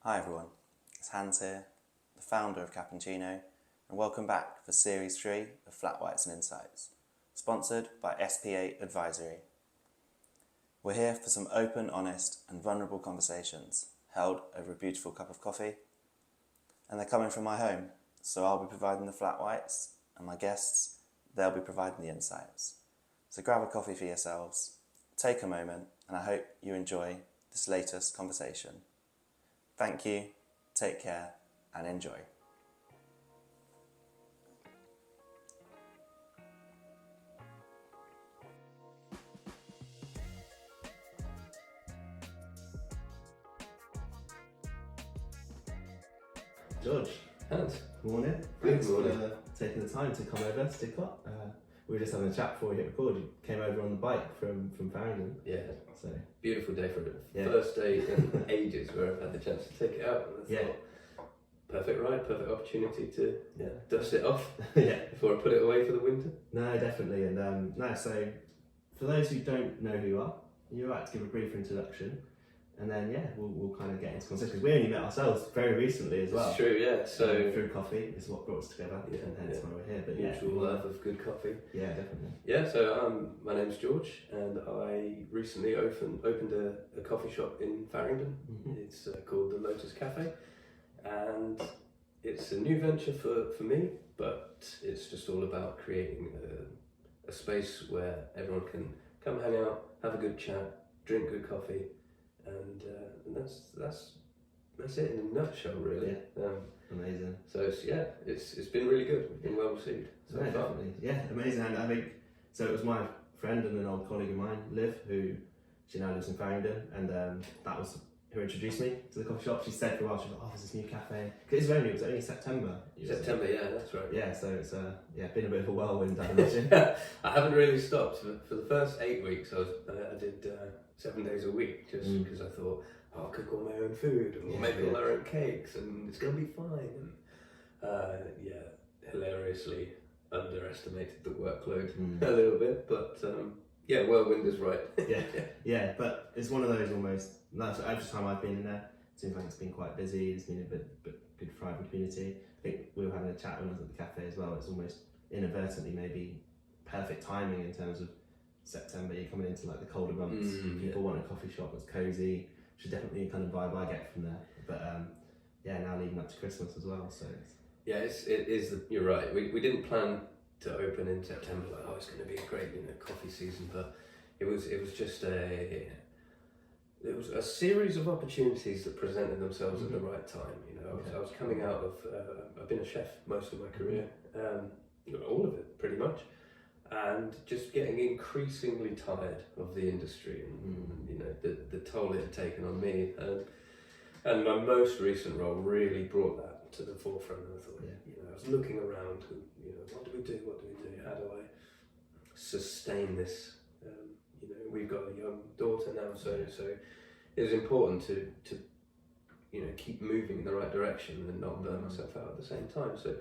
Hi everyone, it's Hans here, the founder of Cappuccino, and welcome back for Series 3 of Flat Whites and Insights, sponsored by SPA Advisory. We're here for some open, honest and vulnerable conversations held over a beautiful cup of coffee, and they're coming from my home, so I'll be providing the flat whites, and my guests, they'll be providing the insights. So grab a coffee for yourselves, take a moment, and I hope you enjoy this latest conversation. Thank you, take care, and enjoy. George, Hans. morning. Thanks for taking the time to come over, stick up. We were just having a chat before we hit record. You came over on the bike from Faringdon. Yeah, So beautiful day for it. Yeah. First day in ages where I've had the chance to take it out. And I thought, perfect ride, perfect opportunity to dust it off yeah. before I put it away for the winter. No, definitely. And so for those who don't know who you are, you're right to give a brief introduction. And then we'll kind of get into conversation. We only met ourselves very recently as well. It's true, yeah. So through coffee is what brought us together, and hence why we're here. But mutual love of good coffee. Yeah, definitely. Yeah, so my name's George, and I recently opened a coffee shop in Faringdon. Mm-hmm. It's called the Lotus Cafe, and it's a new venture for me, but it's just all about creating a space where everyone can come hang out, have a good chat, drink good coffee. And that's it in a nutshell, really. Yeah. Amazing. So it's been really good. We've been well received. So far. Definitely. Yeah, amazing. And I think so. It was my friend and an old colleague of mine, Liv, who she now lives in Faringdon, and that was who introduced me to the coffee shop. She said for a while, she was like, "Oh, there's this new cafe." Because it was only September. September, yeah, that's right. Yeah, so it's been a bit of a whirlwind, I imagine. I haven't really stopped for the first 8 weeks. I did 7 days a week just because I thought, I'll cook all my own food or make all our own cakes and it's gonna be fine. And hilariously underestimated the workload a little bit, but whirlwind is right. yeah, but it's one of those almost. Every time I've been in there, it seems like it's been quite busy. It's been a bit good thriving community. I think we were having a chat when I was at the cafe as well. It's almost inadvertently maybe perfect timing in terms of September. You're coming into like the colder months. People want a coffee shop that's cozy, which is definitely the kind of vibe I get from there. But now leading up to Christmas as well. So you're right. We didn't plan to open in September. Like, it's going to be a great coffee season, but it was just it was a series of opportunities that presented themselves at the right time. I was coming out of I've been a chef most of my career, all of it pretty much, and just getting increasingly tired of the industry and the toll it had taken on me, and my most recent role really brought that to the forefront. And I thought, I was looking around and what do we do? How do I sustain this? We've got a young daughter now, so it was important to keep moving in the right direction and not burn myself out at the same time. So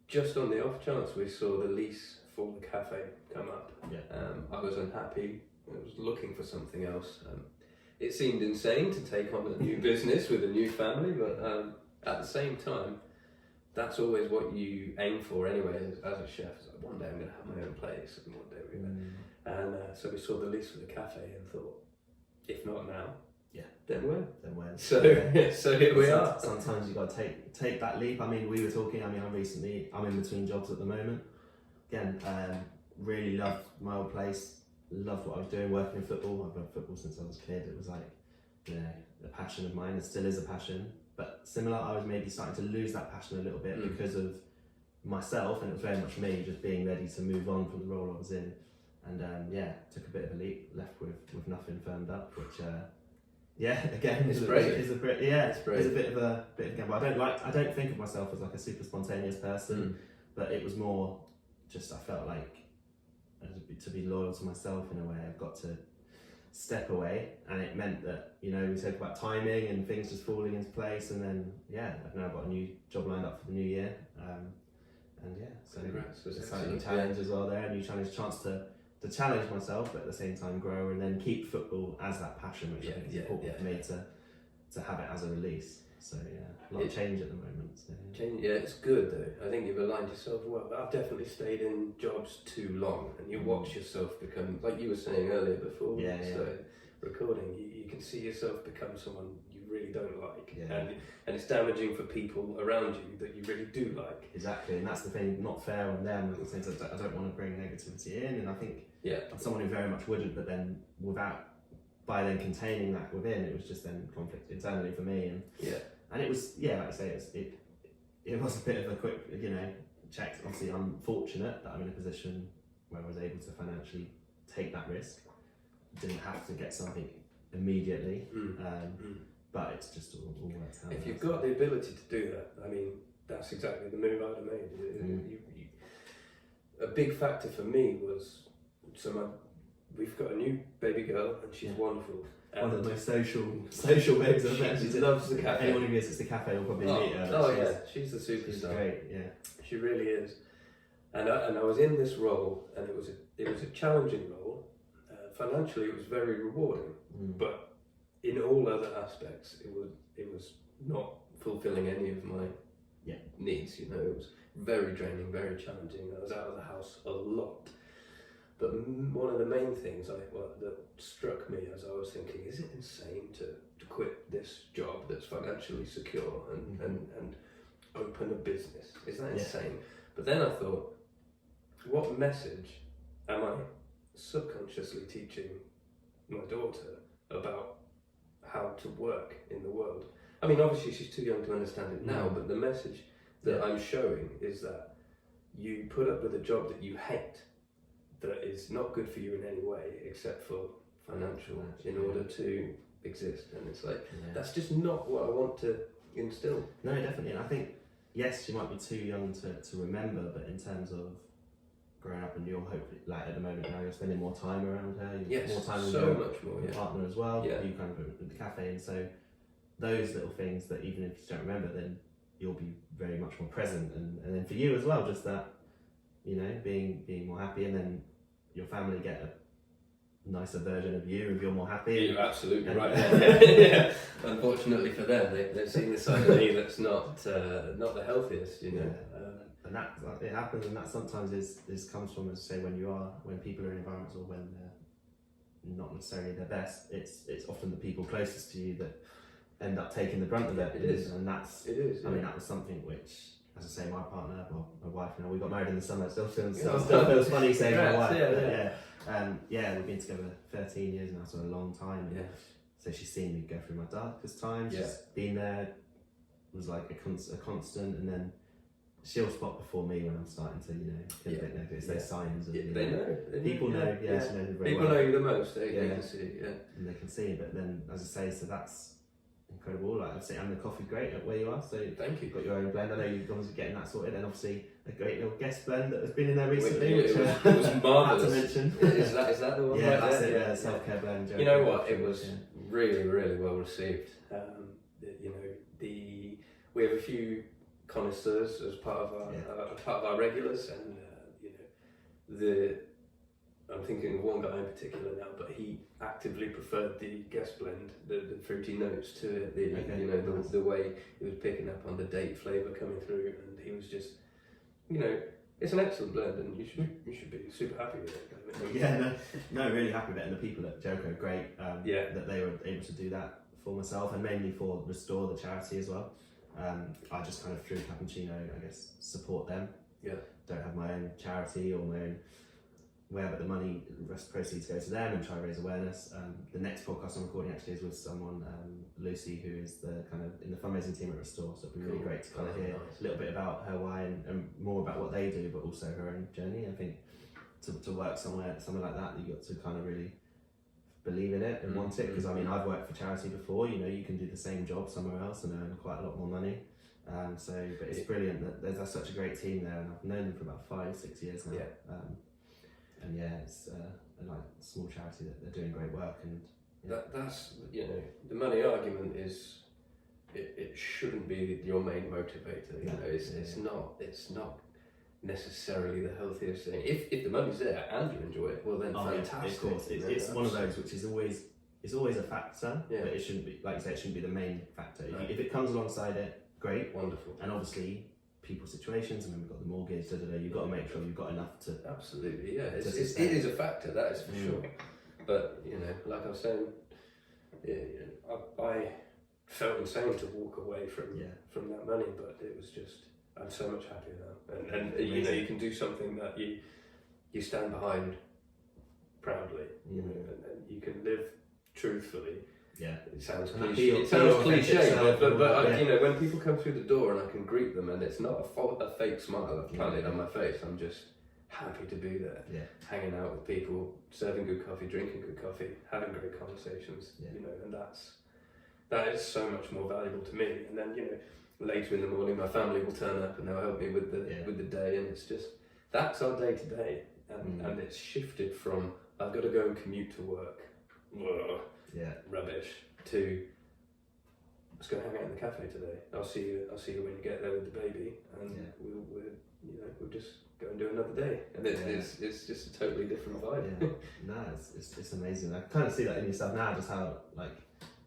just on the off chance we saw the lease for the cafe come up, I was unhappy. I was looking for something else. It seemed insane to take on a new business with a new family, but at the same time, that's always what you aim for anyway as a chef. It's like, one day I'm going to have my own place, and one day we're going to... And so we saw the lease for the cafe and thought, if not now, then when? So here we are. Sometimes you got to take that leap. I mean, we were talking. I'm in between jobs at the moment. Again, really loved my old place. Loved what I was doing, working in football. I've done football since I was a kid. It was like a passion of mine. It still is a passion. But similar, I was maybe starting to lose that passion a little bit because of myself, and it was very much me just being ready to move on from the role I was in. And took a bit of a leap, left with nothing firmed up, which again is a bit of a gamble. I don't think of myself as like a super spontaneous person, but it was more just I felt like to be loyal to myself in a way. I've got to step away, and it meant that we spoke about timing and things just falling into place, and then I've now got a new job lined up for the new year, so exciting challenge as well there, a new chance to challenge myself, but at the same time grow and then keep football as that passion, which I think is important for me to have it as a release. So yeah, a lot of change at the moment. So, Change, yeah, it's good though. I think you've aligned yourself well. I've definitely stayed in jobs too long, and you watch yourself become, like you were saying earlier before we started recording, you can see yourself become someone you really don't like, and it's damaging for people around you that you really do like. Exactly, and that's the thing, not fair on them. Like, I don't want to bring negativity in, and I think I'm someone who very much wouldn't, but then by then containing that within, it was just then conflict internally for me, and it was like I say, it was a bit of a quick check. Obviously, I'm fortunate that I'm in a position where I was able to financially take that risk. Didn't have to get something immediately, but it's just all worked out. If you've got the ability to do that, I mean, that's exactly the move I'd have made. A big factor for me was, we've got a new baby girl and she's wonderful. One of the most social babies I've met. She loves the cafe. Anyone who visits the cafe will probably meet her. Oh yeah, she's the superstar. She's great, yeah. She really is. And I was in this role, and it was a challenging role. Financially, it was very rewarding, but in all other aspects, it was not fulfilling any of my needs. It was very draining, very challenging. I was out of the house a lot. But one of the main things that struck me as I was thinking, is it insane to quit this job that's financially secure and open a business? Is that insane? But then I thought, what message am I subconsciously teaching my daughter about how to work in the world? I mean, obviously she's too young to understand it now, but the message that I'm showing is that you put up with a job that you hate, that is not good for you in any way except for financial in order to exist. And it's like, that's just not what I want to instill. No, definitely. And I think, yes, she might be too young to remember, but in terms of growing up, and you're hopefully, like at the moment now, you're spending more time around her, more time with your partner as well, you kind of put in the cafe, and so those little things that even if you don't remember, then you'll be very much more present, and then for you as well, just that, being more happy, and then your family get a nicer version of you if you're more happy. You're absolutely right. Unfortunately for them, they've seen this side of me that's not the healthiest, And that it happens, and that sometimes comes from, as I say, when people are in environments or when they're not necessarily their best. It's often the people closest to you that end up taking the brunt of it. It is. And that's. It is. I mean, that was something which, as I say, my partner, my wife, we got married in the summer. It still feels funny saying my wife. We've been together 13 years now, so a long time. And so she's seen me go through my darkest times. She's been there, was like a constant, and then she'll spot before me when I'm starting to, feel a bit negative. It's those signs of, they know. People know, she knows very people well. know you the most. They can see, and they can see. But then, as I say, so that's incredible. Like I'd say, and the coffee's great at where you are. So thank you. You've got your own blend. I know you're obviously getting that sorted, and obviously a great little guest blend that has been in there recently. It was marvellous. To mention. Is that the one? Yeah, right that's there? it. Self-care blend. You know what? It was really, really well received. We have a few connoisseurs as part of our regulars, and I'm thinking of one guy in particular now, but he actively preferred the guest blend, the fruity notes to it, the way it was picking up on the date flavour coming through, and he was just, it's an excellent blend, and you should be super happy with it. Really happy with it, and the people at Jericho are great. That they were able to do that for myself, and mainly for Restore, the charity as well. I just kind of through Cappuccino, I guess, support them. Don't have my own charity or my own but the money, proceeds go to them and try to raise awareness. The next podcast I'm recording actually is with someone, Lucy, who is the kind of in the fundraising team at Restore. So it'd be really great to kind of hear a little bit about her why and more about what they do, but also her own journey. I think to work somewhere like that, you got to kind of really believe in it and want it, because I mean, I've worked for charity before. You can do the same job somewhere else and earn quite a lot more money. But it's brilliant that there's such a great team there, and I've known them for about 5-6 years now. It's a small charity that they're doing great work, and that's the money argument is it shouldn't be your main motivator. It's not necessarily the healthiest thing. If the money's there and you enjoy it, well then fantastic. Of course, it's one of those which is always it's always a factor, Yeah. but it shouldn't be, like you say, it shouldn't be the main factor. No. If it comes alongside it, great. Wonderful. And obviously, people's situations, and we've got the mortgage, you've got to make sure you've got enough to. Absolutely, yeah. It sustain. is a factor, that is for sure. But, you know, like I was saying, I felt insane to walk away from that money, but it was just, I'm so much happier now. And you know, you can do something that you stand behind proudly, you know, and you can live truthfully. Yeah, it sounds And cliche. It sounds feel cliche, authentic but self, you know, when people come through the door and I can greet them, and it's not a fake smile I've planted on my face, I'm just happy to be there, hanging out with people, serving good coffee, drinking good coffee, having great conversations, you know, and that is so much more valuable to me. And then, you know, later in the morning, my family will turn up and they'll help me with the day, and it's just, that's our day to day, and it's shifted from I've got to go and commute to work, rubbish, to let's go hang out in the cafe today. I'll see you when you get there with the baby, and we'll just go and do another day, and it's just a totally different vibe. No, it's amazing. I kind of see that in yourself now, just how like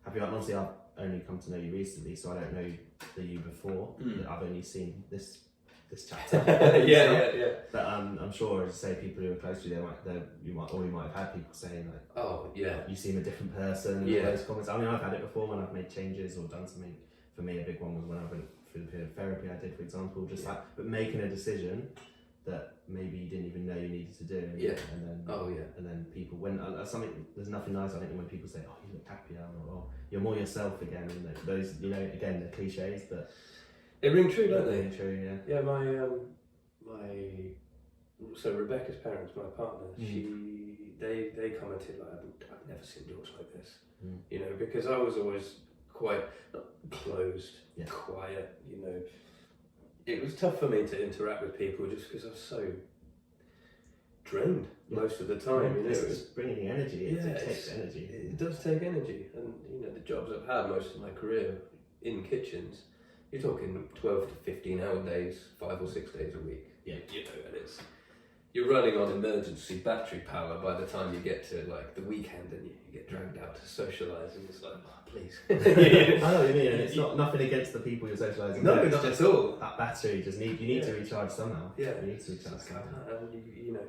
happy. Obviously, I've only come to know you recently, so I don't know you before. I've only seen this chapter. But I'm sure, as you say, people who are close to you, you might have had people saying like, "Oh, yeah, you seem a different person." And all those comments. I mean, I've had it before when I've made changes or done something. For me, a big one was when I went through the period of therapy I did, for example. Just but making a decision that maybe you didn't even know you needed to do. And then people, when there's nothing nice, I think, when people say, "Oh, you look happier," or "Oh, you're more yourself again." And those, you know, again, they're cliches, but they ring true, don't they? Ring true, yeah. So Rebecca's parents, my partner, they commented like, I've never seen George like this, you know, because I was always quite closed, quiet, you know. It was tough for me to interact with people just because I was so drained most of the time. You know, it's bringing energy. It takes energy. It does take energy, and you know, the jobs I've had most of my career in kitchens, you're talking 12 to 15 hour days, 5 or 6 days a week. Yeah, you know, and you're running on emergency battery power by the time you get to like the weekend, and you get dragged out to socialise, and it's like, oh, please. I know what you mean, and it's nothing against the people you're socialising. No, not at all. That battery you need to recharge somehow. Yeah, you need to recharge somehow. And you know,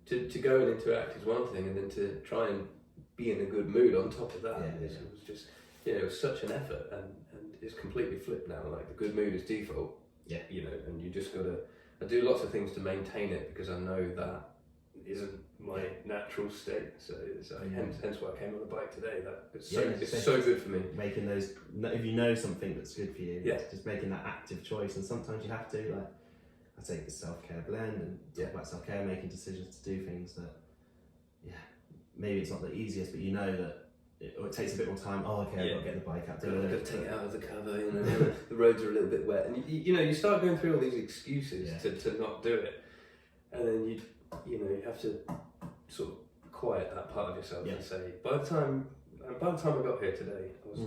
to go and interact is one thing, and then to try and be in a good mood on top of that, it was just, you know, it was such an effort, and it's completely flipped now. Like the good mood is default. Yeah, you know, and you just gotta. I do lots of things to maintain it because I know that isn't my natural state. So hence why I came on the bike today. It's so good for me. Making those, if you know something that's good for you, just making that active choice. And sometimes you have to, like, I take the self-care blend and talk about self-care, making decisions to do things that, maybe it's not the easiest, but you know that. It takes a bit more time. Oh, okay, I've got to get the bike out. I've got to take it out of the cover. You know, the roads are a little bit wet, and you know, you start going through all these excuses to not do it, and then you have to sort of quiet that part of yourself and say, by the time I got here today, I was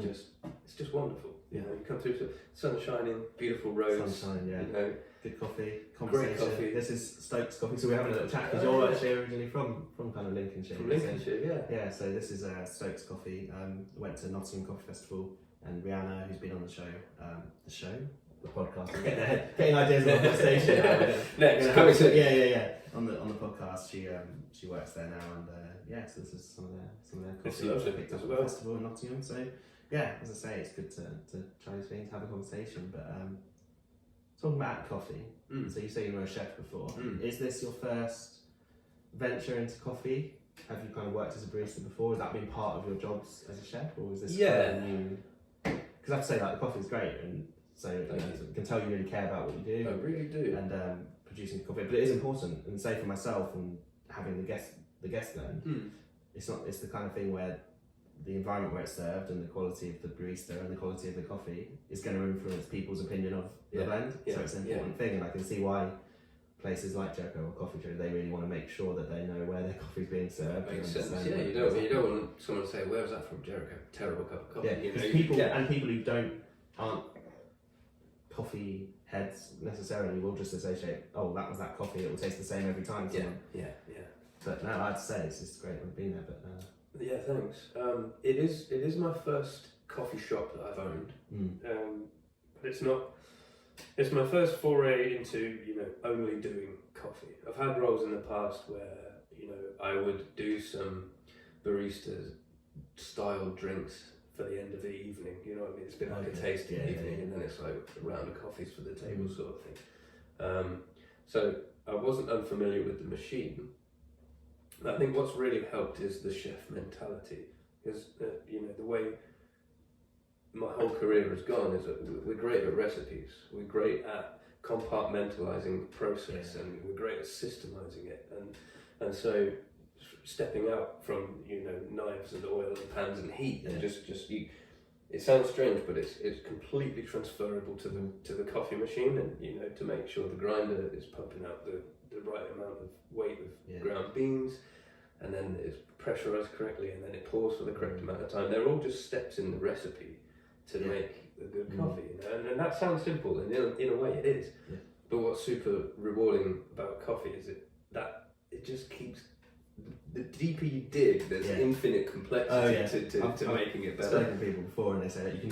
it's just wonderful. You know, you come through, sun shining, beautiful roads, sunshine, you know, good coffee, conversation. Great coffee. This is Stokes Coffee, so we're having a little chat because you're actually originally from kind of Lincolnshire. From Lincolnshire, yeah. So this is Stokes Coffee. Went to Nottingham Coffee Festival, and Rhiannon, who's been on the podcast, getting ideas on the station. Next, on the podcast, she works there now, and so this is some of their coffee. It's lovely picked up as at well. the festival in Nottingham. So yeah, as I say, it's good to try these things, have a conversation. But talking about coffee, so you say you were a chef before. Is this your first venture into coffee? Have you kind of worked as a barista before? Has that been part of your jobs as a chef, or is this kind of new? Because I have to say, like, the coffee is great, and so you can tell you really care about what you do. I really do. And producing coffee, but it is important. And say for myself, and having the guest blend, it's the kind of thing where the environment where it's served and the quality of the barista and the quality of the coffee is going to influence people's opinion of the blend. So it's an important thing, and I can see why places like Jericho or Coffee Trader, they really want to make sure that they know where their coffee's being served. Makes sense. Yeah, you don't want someone to say, "Where was that from, Jericho? Terrible cup of coffee." Yeah, because people who aren't coffee heads necessarily will just associate, "Oh, that was that coffee. It will taste the same every time." Yeah. But no, I'd say it's just great. We've been there, but Yeah, thanks. It is my first coffee shop that I've owned, but it's not. It's my first foray into only doing coffee. I've had roles in the past where I would do some barista style drinks for the end of the evening. You know what I mean? It's been like a tasting evening, and then it's like a round of coffees for the table sort of thing. So I wasn't unfamiliar with the machine. I think what's really helped is the chef mentality, because the way my whole career has gone is that we're great at recipes, we're great at compartmentalizing the process, and we're great at systemizing it, and so stepping out from knives and oil and pans and heat and just you. It sounds strange, but it's completely transferable to the coffee machine, and to make sure the grinder is pumping out the right amount of weight of ground beans, and then it's pressurized correctly, and then it pours for the correct amount of time. They're all just steps in the recipe to make a good coffee, and that sounds simple, and in a way it is. Yeah. But what's super rewarding about coffee is that it just keeps. The deeper you dig, there's infinite complexity to making it better. I've spoken to people before, and they say that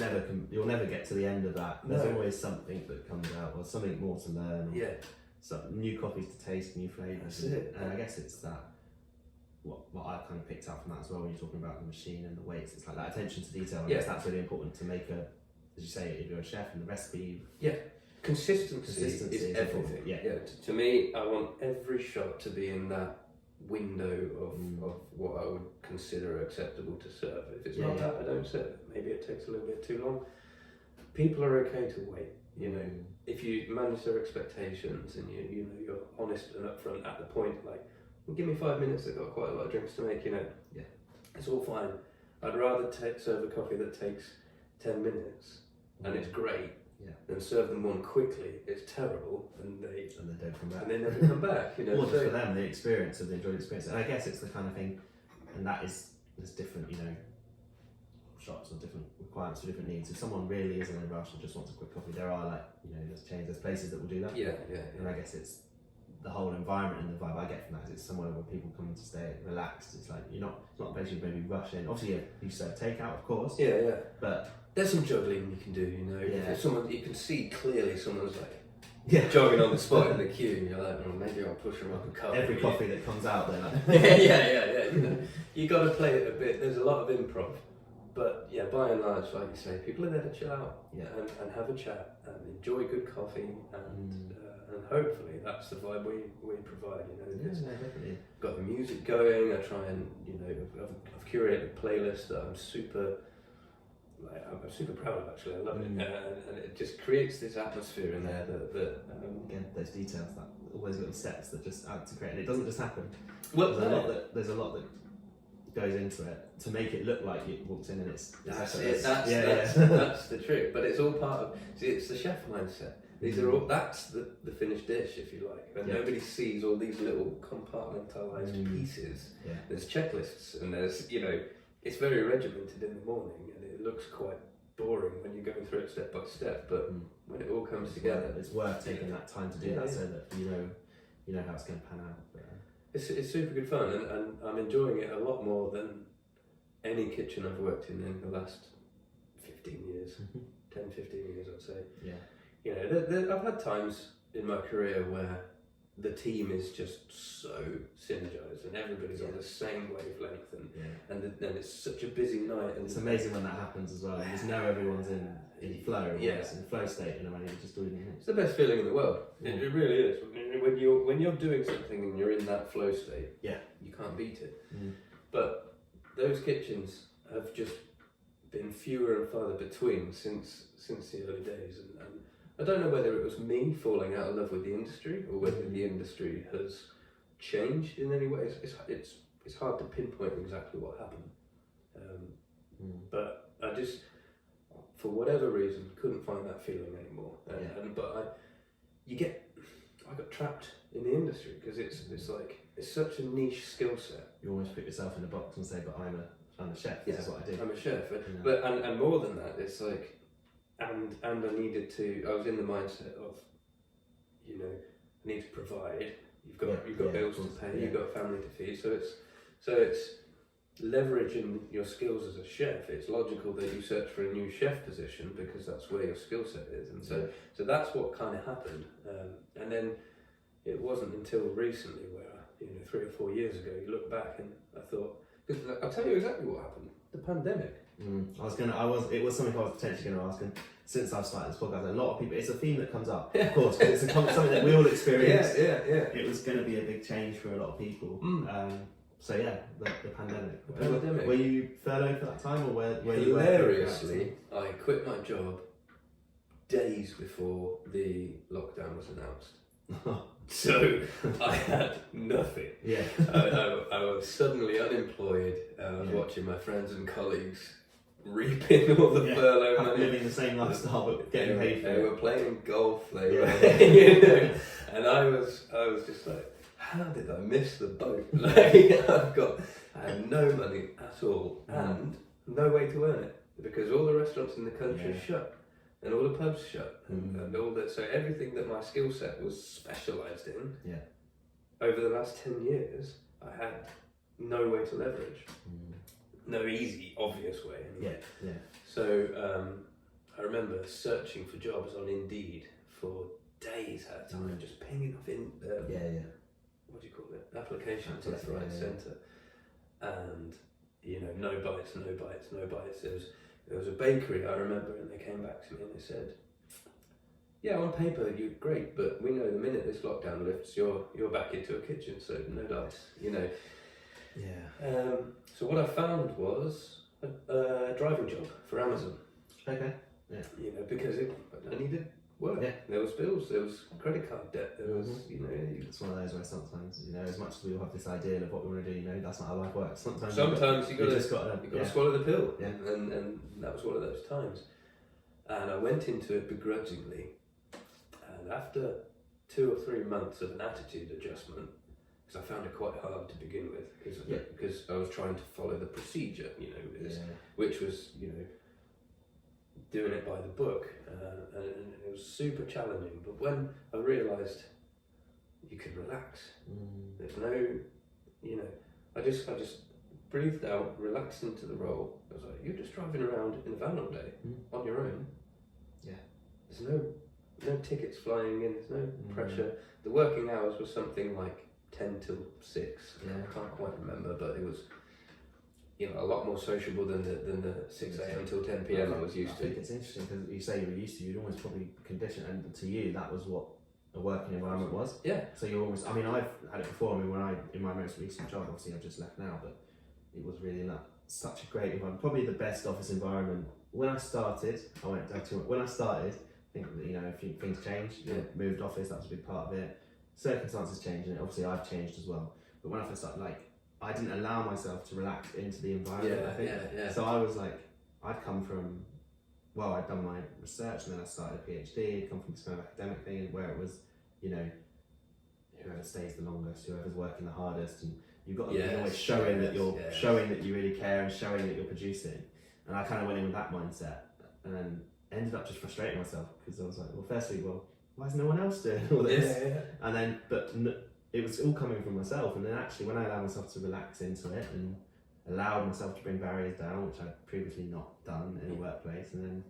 you'll never get to the end of that. There's always something that comes out, or something more to learn. Or some new coffees to taste, new flavours. That's it. And I guess it's that. What I kind of picked up from that as well when you're talking about the machine and the weights. It's like that attention to detail. I guess that's really important to make as you say, if you're a chef and the recipe. Yeah. Consistency is everything. Yeah. To me, I want every shot to be in that window of what I would consider acceptable to serve. If it's not that, I don't serve it. Maybe it takes a little bit too long. People are okay to wait. If you manage their expectations and you're honest and upfront at the point, like, well, give me 5 minutes. I've got quite a lot of drinks to make. It's all fine. I'd rather serve a coffee that takes 10 minutes and it's great. And serve them one quickly, it's terrible, and they don't come back. And they never come back. Or just for them, the experience of the enjoyed experience. And I guess it's the kind of thing, and there's different, shops or different requirements for different needs. If someone really is in a rush and just wants a quick coffee, there are there's places that will do that. Yeah. And I guess it's the whole environment and the vibe I get from that is it's somewhere where people come to stay relaxed. It's like it's not a place you maybe rush in. Obviously, you serve takeout, of course. Yeah. But there's some juggling you can do, If someone, you can see clearly someone's like jogging on the spot in the queue, and you're like, oh, maybe I'll push them up a cup. Every coffee that comes out, they're like, yeah. You got to play it a bit. There's a lot of improv, but by and large, like you say, people are there to chill out and have a chat and enjoy good coffee, and hopefully that's the vibe we provide. Definitely. Got the music going. I try and I've curated a playlist that I'm super proud of, actually. I love it, and it just creates this atmosphere in there that again, those details, that all those little steps that just add to create, and it doesn't just happen. Well, there's a lot that goes into it to make it look like you walked in and it's that's it. That's the trick. But it's all part of. See, it's the chef mindset. These are all. That's the finished dish, if you like. And nobody sees all these little compartmentalized pieces. Yeah. There's checklists, and there's it's very regimented in the morning, and it looks quite boring when you're going through it step by step. But when it all comes together, it's worth taking that time to do that, so that you know how it's going to pan out. But, it's super good fun, and I'm enjoying it a lot more than any kitchen I've worked in the last 15 years, 10, 15 years, I'd say. Yeah. I've had times in my career where the team is just so synergised and everybody's on the same wavelength, and then it's such a busy night. And it's amazing when that happens as well. You just know everyone's in flow, in flow state, and you're just doing it. It's the best feeling in the world. It really is. When you're doing something and you're in that flow state, you can't beat it. But those kitchens have just been fewer and farther between since the early days, and I don't know whether it was me falling out of love with the industry or whether the industry has changed in any way. It's hard to pinpoint exactly what happened. But I just, for whatever reason, couldn't find that feeling anymore. I got trapped in the industry because it's such a niche skill set. You almost put yourself in a box and say, but I'm a chef. This is what I do. I'm a chef, but and more than that, it's like. And I needed to. I was in the mindset of, I need to provide. You've got bills to pay. You've got a family to feed. So it's leveraging your skills as a chef, it's logical that you search for a new chef position because that's where your skill set is, and so that's what kind of happened. And then it wasn't until recently where, 3 or 4 years ago, you look back and I thought, because I'll tell you exactly what happened: the pandemic. It was something I was potentially going to ask, and since I've started this podcast, a lot of people, it's a theme that comes up, of course, because it's something that we all experience. Yeah. It was going to be a big change for a lot of people. So yeah, the pandemic. The pandemic. Were you furloughed at that time, or were you? Hilariously, I quit my job days before the lockdown was announced. So I had nothing. Yeah. I was suddenly unemployed. I was watching my friends and colleagues reaping all the furlough money. Living the same lifestyle but getting paid for it. They were playing golf. They and I was just like, how did I miss the boat? I had no money at all and no way to earn it because all the restaurants in the country shut. And all the pubs shut, and all that. So everything that my skill set was specialised in, over the last 10 years, I had no way to leverage, no easy, obvious way. Anyway. So I remember searching for jobs on Indeed for days at a time, just pinging off in what do you call it? Applications left, right, centre, and no bites. There was a bakery, I remember, and they came back to me and they said, yeah, on paper you're great, but we know the minute this lockdown lifts, you're back into a kitchen, so no dice, So what I found was a driving job for Amazon. Okay. Yeah. Because I needed work. Yeah. There was bills, there was credit card debt, there was, It's one of those where sometimes, as much as we all have this idea of what we want to do, that's not how life works. Sometimes you got to swallow the pill. Yeah. And that was one of those times. And I went into it begrudgingly. And after 2 or 3 months of an attitude adjustment, because I found it quite hard to begin with, because I was trying to follow the procedure, which was, doing it by the book, and it was super challenging. But when I realised you could relax, there's no, I just breathed out, relaxed into the role. I was like, you're just driving around in a van all day on your own. Yeah. There's no tickets flying in. There's no pressure. The working hours was something like 10 till 6. I can't quite remember, but it was. A lot more sociable than the 6 a.m. till 10 p.m. I was used to. I think it's interesting because you say you were used to, you'd almost probably condition, and to you that was what a working environment was. Yeah. So you're almost. I've had it before. When in my most recent job, obviously I've just left now, but it was really such a great environment. Probably the best office environment. When I started, when I started, I think a few things changed. Moved office. That was a big part of it. Circumstances changed, and obviously I've changed as well. But when I first started, I didn't allow myself to relax into the environment. I think. So I was I'd come from, I'd done my research and then I started a PhD. I'd come from this kind of academic thing where it was, whoever stays the longest, whoever's working the hardest, and you've got to be always showing that you're showing that you really care and showing that you're producing. And I kind of went in with that mindset, and then ended up just frustrating myself because I was like, firstly, why is no one else doing all this? And then, it was all coming from myself, and then actually when I allowed myself to relax into it and allowed myself to bring barriers down, which I'd previously not done in a workplace, and then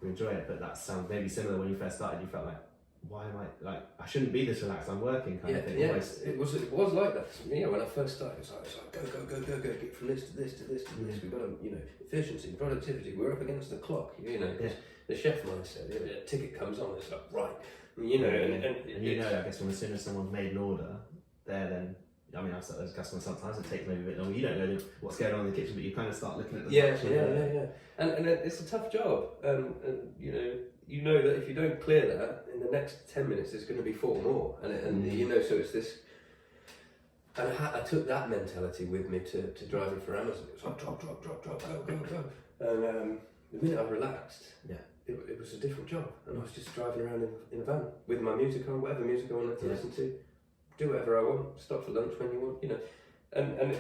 we enjoy it. But that sounds maybe similar when you first started. You felt like, why am I shouldn't be this relaxed, I'm working kind of thing. Almost. It was like that. When I first started, it was like go, get from this to this to this to this. We've got efficiency, productivity, we're up against the clock, the chef mindset, a ticket comes on, it's like, right, I guess as soon as someone's made an order, I've sat those customers sometimes, it takes maybe a bit longer, you don't know what's going on in the kitchen, but you kind of start looking at the and it's a tough job, and that if you don't clear that, in the next 10 minutes there's going to be 4 more, so it's this, and I took that mentality with me to driving for Amazon. It was like drop, go, and the minute I relaxed, it was a different job, and I was just driving around in a van with my music on, whatever music I wanted to listen to, do whatever I want, stop for lunch when you want, and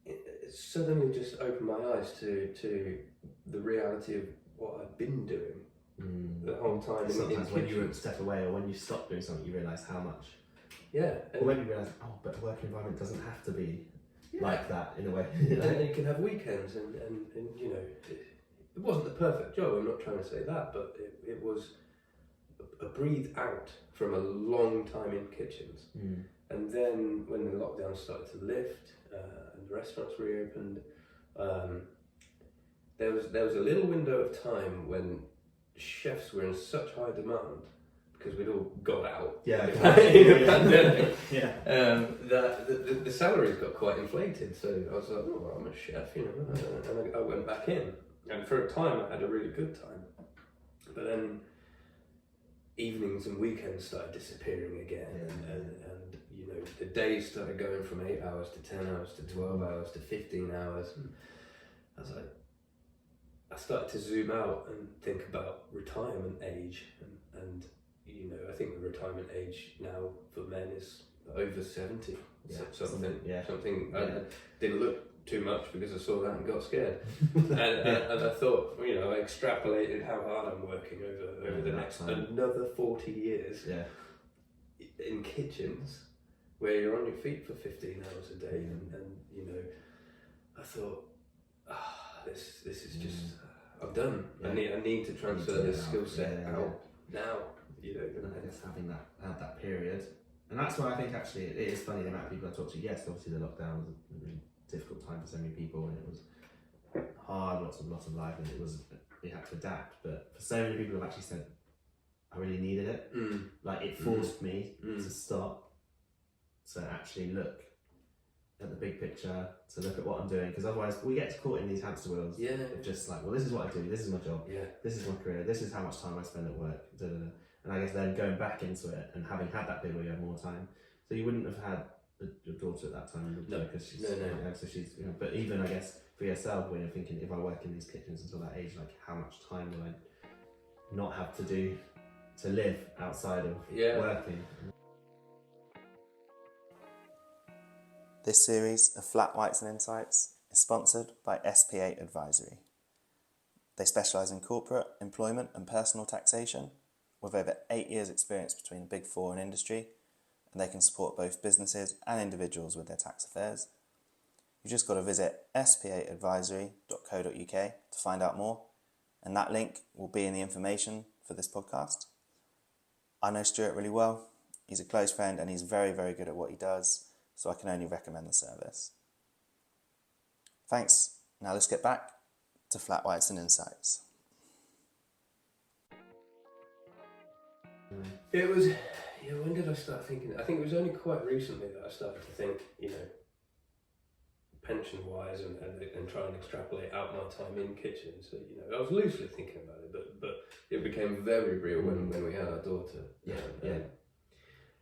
it suddenly just opened my eyes to the reality of what I'd been doing the whole time. Sometimes when you step away or when you stop doing something, you realise how much. Yeah. Or maybe you realise, but a working environment doesn't have to be like that in a way. And you can have weekends, and you know, it wasn't the perfect job. I'm not trying to say that, but it was a breathe out from a long time in kitchens. And then when the lockdown started to lift and the restaurants reopened, there was a little window of time when chefs were in such high demand because we'd all got out in the pandemic. That the salaries got quite inflated. So I was like, oh, well, I'm a chef, you know, and I went back in, and for a time I had a really good time, but then evenings and weekends started disappearing again, and you know, the days started going from 8 hours to 10 hours to 12 hours to 15 hours, and I was like, I started to zoom out and think about retirement age, and you know, I think the retirement age now for men is over 70, something. I didn't look too much because I saw that and got scared, and I thought, you know, I extrapolated how hard I'm working over the next another 40 years in kitchens where you're on your feet for 15 hours a day, and you know, I thought, this is just, I'm done. I need to transfer this skill set out now. You know, and I guess having that period, and that's why I think actually it is funny the amount of people I talk to. Yes, obviously the lockdown was a really difficult time for so many people, and it was hard, lots of life, and we had to adapt. But for so many people who have actually said, I really needed it. Like, it forced me to stop, to actually look at the big picture, to look at what I'm doing, because otherwise we get caught in these hamster wheels of just like, well, this is what I do, this is my job, this is my career, this is how much time I spend at work, and I guess then going back into it and having had that bit where you have more time, so you wouldn't have had your daughter at that time, because she's so she's, you know, but even I guess for yourself, when you're thinking, if I work in these kitchens until that age, like how much time will I not have to live outside of working. This series of Flat Whites and Insights is sponsored by SPA Advisory. They specialise in corporate, employment and personal taxation with over 8 years experience between the Big Four and industry, and they can support both businesses and individuals with their tax affairs. You've just got to visit spaadvisory.co.uk to find out more, and that link will be in the information for this podcast. I know Stuart really well. He's a close friend and he's very, very good at what he does, so I can only recommend the service. Thanks. Now let's get back to Flat Whites and Insights. It was, when did I start thinking? I think it was only quite recently that I started to think, you know, pension-wise and try and extrapolate out my time in kitchens. So, you know, I was loosely thinking about it, but it became very real when we had our daughter.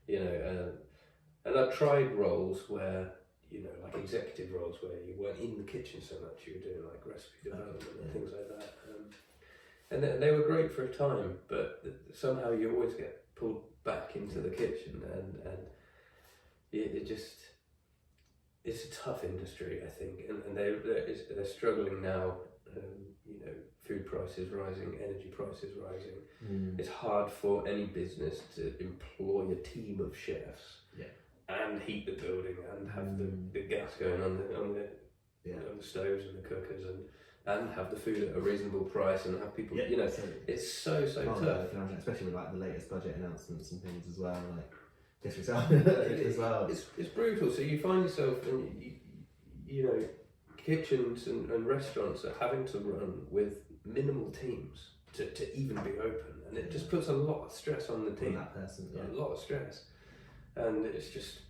You know, and I tried roles where, you know, like executive roles where you weren't in the kitchen so much, you were doing like recipe development and things like that. And they were great for a time, but somehow you always get pulled back into the kitchen, and it's a tough industry, I think, and they're struggling now. You know, food prices rising, energy prices rising. It's hard for any business to employ a team of chefs and heat the building and have the gas going on the stoves and the cookers and have the food at a reasonable price and have people, you know, it's so tough. Especially with like the latest budget announcements and things as well, like Guest Espresso as well. It's brutal. So you find yourself, you know, kitchens and restaurants are having to run with minimal teams to even be open, and it just puts a lot of stress on the team. On that person, a lot of stress, and it's just,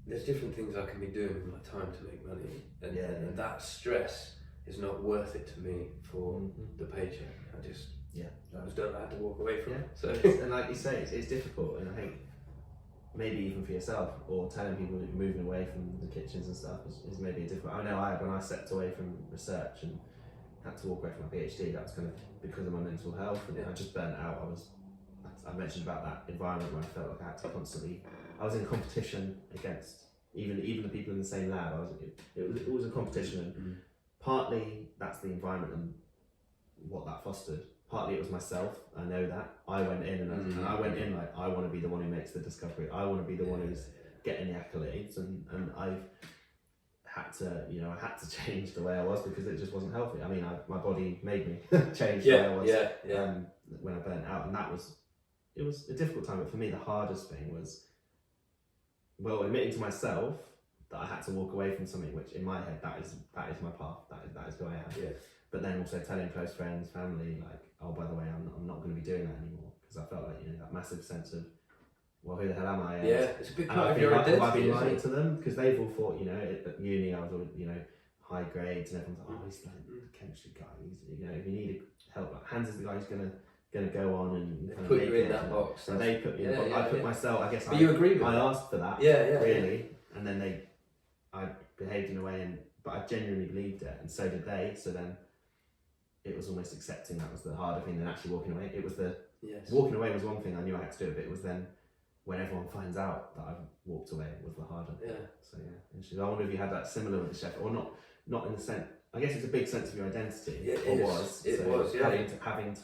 there's different things I can be doing with my time to make money, and that stress is not worth it to me for the paycheck. I was done. I had to walk away from it. So and like you say, it's difficult, and I think maybe even for yourself, or telling people that you're moving away from the kitchens and stuff is maybe difficult. I know when I stepped away from research and had to walk away from my PhD, that was kind of because of my mental health, and I just burnt out. I mentioned about that environment where I felt like I had to constantly, I was in competition against even the people in the same lab. It was a competition, and partly that's the environment and what that fostered. Partly it was myself. I know that I went in and I went in like, I want to be the one who makes the discovery. I want to be the one who's getting the accolades, and I've had to, you know, I had to change the way I was because it just wasn't healthy. I mean, my body made me change the way I was when I burnt out, and it was a difficult time. But for me, the hardest thing was, well, admitting to myself that I had to walk away from something which, in my head, that is my path. That is who I am. Yeah. But then also telling close friends, family, like, oh, by the way, I'm not going to be doing that anymore, because I felt like, you know, that massive sense of, well, who the hell am I? Yeah, it's a big part of your identity. I've been lying to them, because they've all thought, you know, at uni I was all, you know, high grades, and everyone's like, oh, he's like the chemistry guy. He's, you know, if you need help, like, Hans is the guy who's gonna go on and kind put of you in that box. And they put me in the box. I put myself. I guess. But you agree with I that? asked for that. Really, and then I behaved in a way, but I genuinely believed it, and so did they. So then, it was almost accepting that was the harder thing than actually walking away. It was walking away was one thing, I knew I had to do it, but it was then when everyone finds out that I've walked away, it was the harder. Yeah. So yeah, interesting. I wonder if you had that similar with the chef, or not in the sense. I guess it's a big sense of your identity. Yeah, it was. It was. Yeah. Having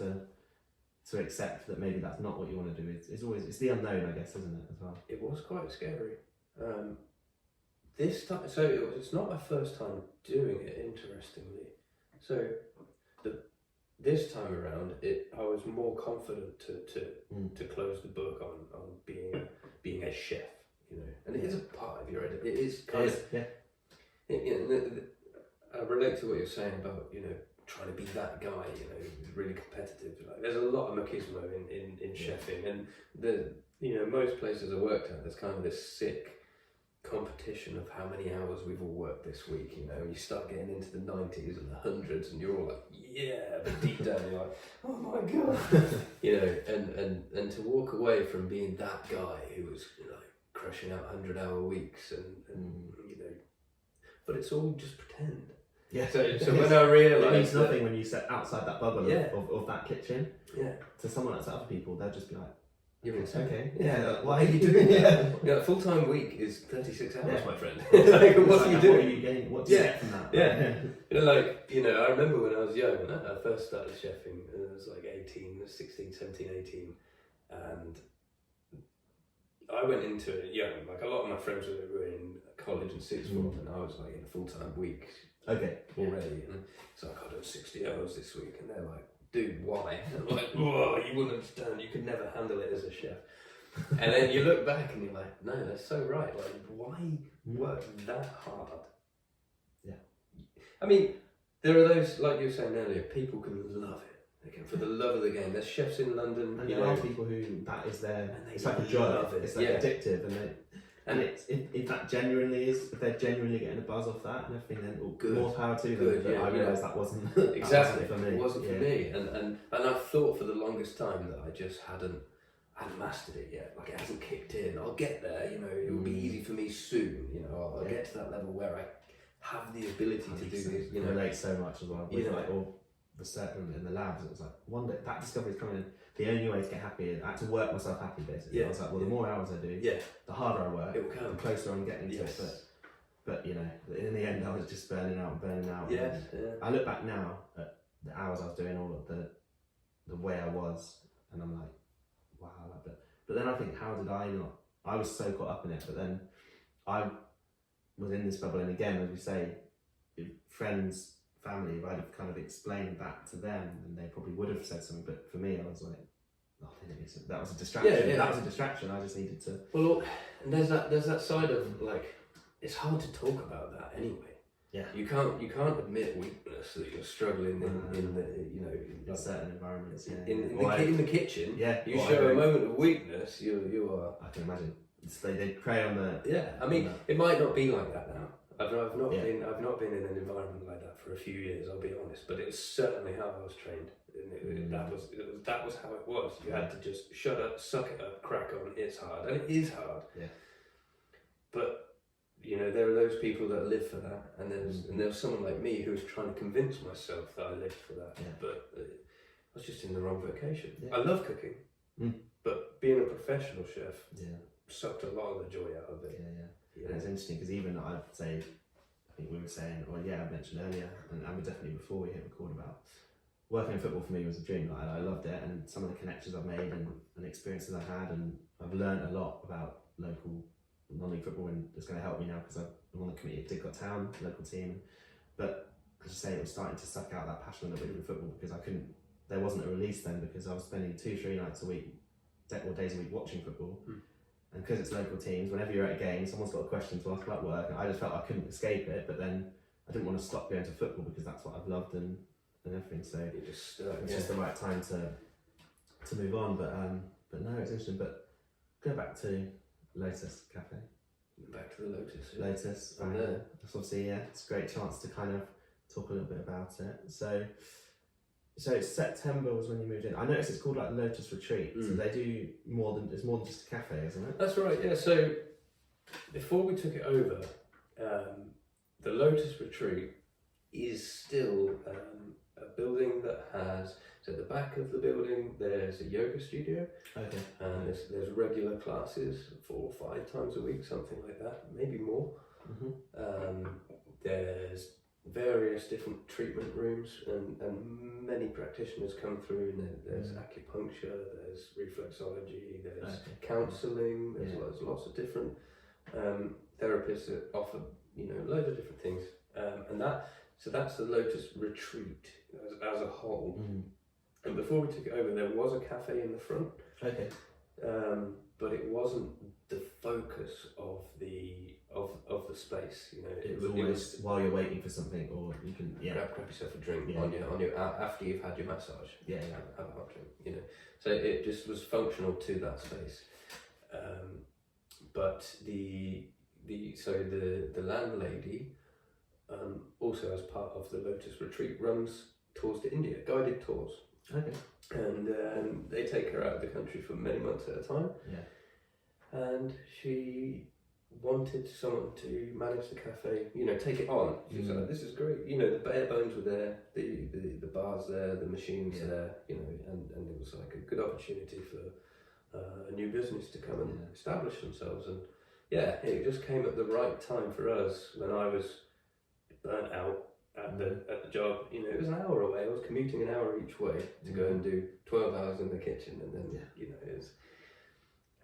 to accept that maybe that's not what you want to do. It's the unknown, I guess, isn't it, as well? It was quite scary. This time, so it's not my first time doing it. Interestingly, so this time around, I was more confident to close the book on being a chef, you know, and it is a part of your identity. It is kind of yeah. I relate to what you're saying about, you know, trying to be that guy, you know, who's really competitive. Like, there's a lot of machismo in chefing, and most places I worked at, there's kind of this sick competition of how many hours we've all worked this week. You know, you start getting into the 90s and the 100s, and you're all like, yeah, but deep down you're like, oh my god, you know, and to walk away from being that guy who was, you know, crushing out 100-hour weeks and you know, but it's all just pretend. Yeah. So when I realised it means nothing when you set outside that bubble of that kitchen. Yeah. To someone else, other people, they'll just be like, you're insane. Okay. Yeah. Why are you doing that? Yeah. Full-time week is 36 hours, my friend. Like, what are you doing? What are you getting? What do you get from that? Yeah. You know, like, you know, I remember when I was young, when I first started chefing, I was like 16, 17, 18, and I went into it young. Like, a lot of my friends were in college and sixth form, and I was like in a full-time week already. And so I got 60 hours this week, and they're like, dude, why? And I'm like, whoa, you wouldn't understand. You could never handle it as a chef. And then you look back and you're like, no, that's so right. Like, why work that hard? Yeah. I mean, there are those, like you were saying earlier, people can love it. They can, for the love of the game. There's chefs in London. And there are people who that is their. It's like a drug. It's like addictive, and it's if that genuinely is, if they're genuinely getting a buzz off that and everything, then more power to them. But I realised that wasn't exactly for me. It wasn't for me, and I thought for the longest time that I just hadn't mastered it yet. Like, it hasn't kicked in. I'll get there. You know, it will be easy for me soon. You know, I'll get to that level where I have the ability to do this. You know, relate so much as well. With like all research in the labs, it was like one day that discovery is coming in. The only way to get happy, I had to work myself happy basically. I was like, well, the more hours I do, the harder I work, the closer I'm getting to it. But you know, in the end, I was just burning out. Yeah. I look back now at the hours I was doing, all of the way I was, and I'm like, wow. But then I think, how did I not? I was so caught up in it, but then I was in this bubble, and again, as we say, friends, family, if I'd have kind of explained that to them, and they probably would have said something. But for me, I was like, oh, that was a distraction. That was a distraction. I just needed to. Well, and there's that side of, like, it's hard to talk about that anyway. Yeah. You can't admit weakness that you're struggling in the, you know, in certain environments. In the kitchen. Yeah. You show a moment of weakness, you are. I can imagine. They prey on the. Yeah. I mean, it might not be like that now. I've not been in an environment like that for a few years, I'll be honest, but it was certainly how I was trained. That was how it was. You had to just shut up, suck it up, crack on. It's hard, and it is hard. Yeah. But you know, there are those people that live for that, and there's someone like me who was trying to convince myself that I lived for that. Yeah. But I was just in the wrong vocation. Yeah. I love cooking, but being a professional chef sucked a lot of the joy out of it. Yeah. And it's interesting because even I'd say, I think we were saying, or I mentioned earlier, and definitely before we hit record, about working in football for me was a dream. I loved it, and some of the connections I've made and experiences I had, and I've learned a lot about local non-league football and it's going to help me now because I'm on the committee of Didcot Town, local team. But as you say, it was starting to suck out that passion a little bit with football because there wasn't a release then because I was spending 2-3 nights a week, or days a week watching football. And because it's local teams, whenever you're at a game, someone's got a question to ask about work, and I just felt I couldn't escape it. But then I didn't want to stop going to football because that's what I've loved and everything. So it's just the right time to move on. But no, it's interesting. But go back to Lotus Cafe. Back to the Lotus. Yeah. Lotus. From there. That's obviously it's a great chance to kind of talk a little bit about it. So it's September was when you moved in. I noticed it's called like Lotus Retreat. So they do more than just a cafe, isn't it? That's right. Yeah. So before we took it over, the Lotus Retreat is still a building that has. So at the back of the building, there's a yoga studio. Okay. And there's regular classes 4 or 5 times a week, something like that, maybe more. There's various different treatment rooms, and many practitioners come through. And there's acupuncture, there's reflexology, there's counselling. There's lots of different therapists that offer loads of different things. So that's the Lotus Retreat as a whole. And before we took it over, there was a cafe in the front. Okay. But it wasn't the focus of the space. It was always while you're waiting for something, or you can grab yourself a drink on your after you've had your massage. Have a hot drink. So it just was functional to that space. But the landlady also as part of the Lotus Retreat runs tours to India, guided tours. Okay. And they take her out of the country for many months at a time. Yeah. And she wanted someone to manage the cafe, take it on. She was like, this is great. The bare bones were there, the bars there, the machines there, and it was like a good opportunity for a new business to come and establish themselves. And it just came at the right time for us when I was burnt out at the job. It was an hour away. I was commuting an hour each way to go and do 12 hours in the kitchen, and then it was.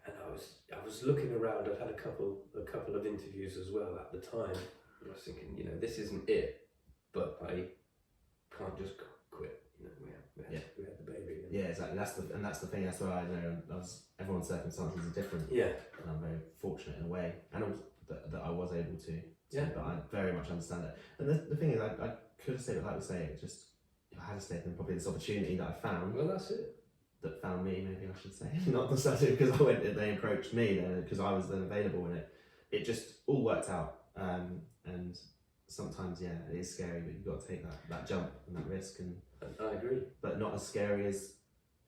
And I was looking around. I'd had a couple of interviews as well at the time. And I was thinking, this isn't it, but I can't just quit. We had the baby. Yeah, exactly. That's the thing. That's why I know everyone's circumstances are different. Yeah, and I'm very fortunate in a way, and also that I was able to. But I very much understand it. And the thing is, I could have stayed, but like we say, I had to stay, then probably this opportunity that I found. Well, that's it. That found me, maybe I should say, not necessarily because I went. They approached me then because I was then available, and it just all worked out. And sometimes, it is scary, but you've got to take that jump and that risk. And I agree. But not as scary as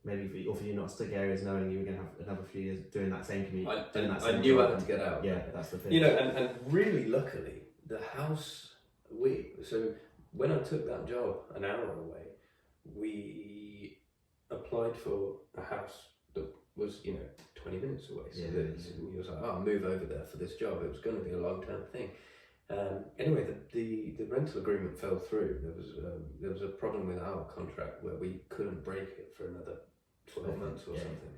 maybe for you, not as scary as knowing you were going to have another few years doing that same commute. I knew I had to get out. Yeah, that's the thing. And really luckily, the house so when I took that job an hour away, we applied for a house that was 20 minutes away. So he was like, I'll move over there for this job. It was going to be a long-term thing. Anyway, the rental agreement fell through. There was a problem with our contract where we couldn't break it for another 12 months or something.